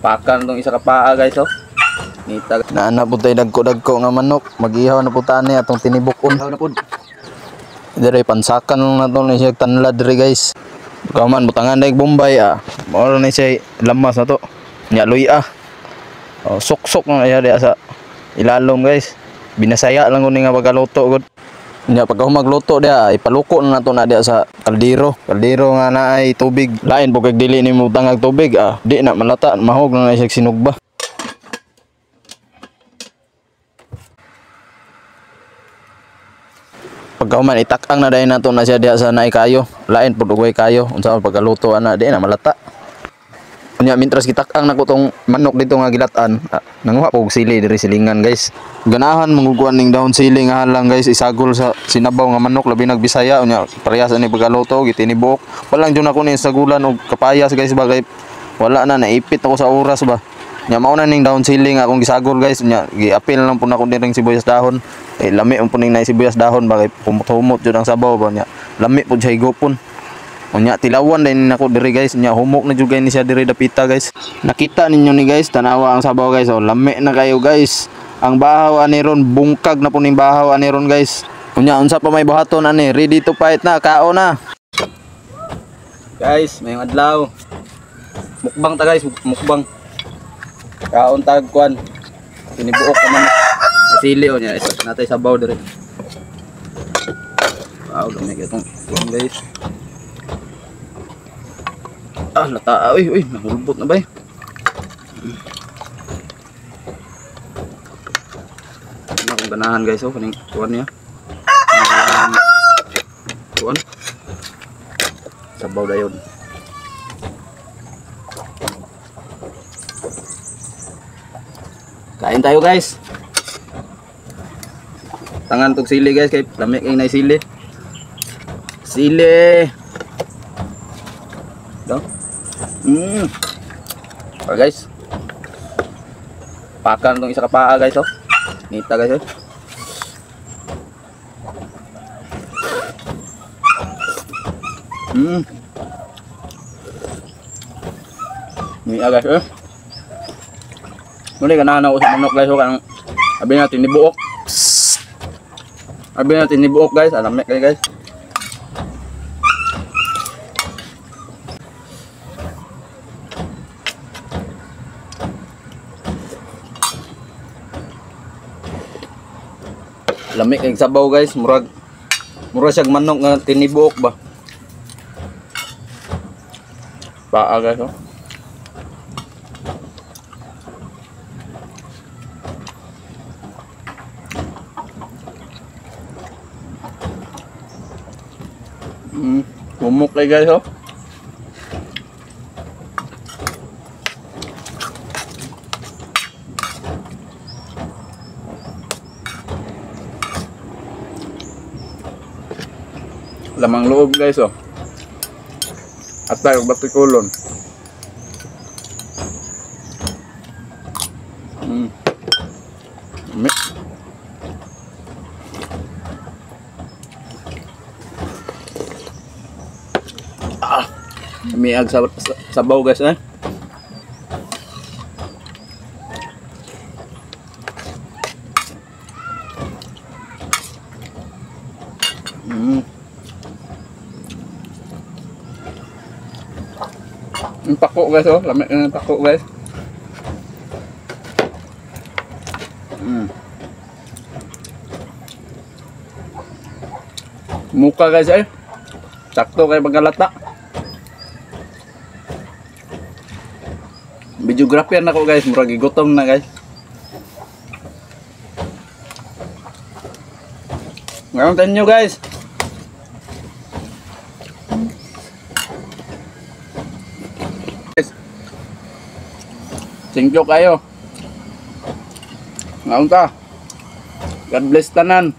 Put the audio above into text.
Pakan tong isa ka paa guys oh. Nita. Naana po tayo dagko-dagko nga manok. Mag-ihaw na po tani atong tinibukon. Ihaw na po. Dire pansakan na to ni siya tanlad dire guys. Kaman butangan daig Bombay ah. Mao na siya lamas na to. Nya luy ah. Oh, sok-sok na siya diya sa ilalom guys. Binasaya lang ko ni nga pagkaluto gud. Nya pagka magluto dia ipaluko na nato na dia sa kaldero. Kaldero nga naay tubig. Lain po kag dili ni mo tangag tubig ah. Di na malata mahog na siya sinugba. Pagkauman itak-ang na dayon nato na siya diha sa naay kayo. Lain pud ugay kayo unsa pagkaluto ana di na malata. Unya mintras gitak-ang nako tong manok dito nga gilatan. Nanguha po og sili diri silingan guys. Ganahan mangukuan ning dahon sili nga halang guys isagol sa sinabaw nga manok labi nagbisaya unya parehas ani pagkaluto gitinibok. Walang jud ako ni sagulan og kapayas guys bagay wala na naipit ako sa oras ba. Nya mao na ning dahon sili nga akong gisagol guys unya giapil lang pud nako diring sibuyas dahon. Lami ang puning na sibuyas dahon bagay humot jud ang sabaw ba nya. Lami pud siya higopon. Unya tilawan din nako diri guys nya humok na jud ni siya diri dapita guys. Nakita ninyo ni guys tanawa ang sabaw guys oh lami na kayo guys. Ang bahaw ani ron bungkag na puning bahaw ani ron guys. Unya unsa pa may buhaton ani ready to fight na kao na. Guys, mayong adlaw. Mukbang ta guys, mukbang. Kaon tag kuan. Tinibuok ka man. Sili o nya isa natay sabaw diri. Wow, dami kitong kuan guys. Ah, lata. Uy, nahulbot na ba eh. Ano akong ganahan guys oh, kaning kuan niya. Kuan. Sabaw dayon. Kain tayo guys. Tangan tog sili guys kay lami kay nay sili. Sili. Do. Oh guys. Pakan tong isa ka paa guys oh. Nita guys oh. Ni guys eh. Muli ganahan ako sa manok guys oh kanang abi natin nibuok. Abi natin nibuok guys, alam na kayo guys. Lami kay sabaw guys, murag siyang manok nga tinibuok ba. Paa guys oh. Humok kay guys oh. Lamang loob guys oh. At tayo batikulon. Miag sabaw guys eh. Ang pako guys oh, lamig ng pako guys. Muka guys eh. Sakto kay pagkalata. Videographer na ko guys, murag gutom na guys. Ngayon tayo nyo guys. Thank you kayo. Ngayon ta. God bless tanan.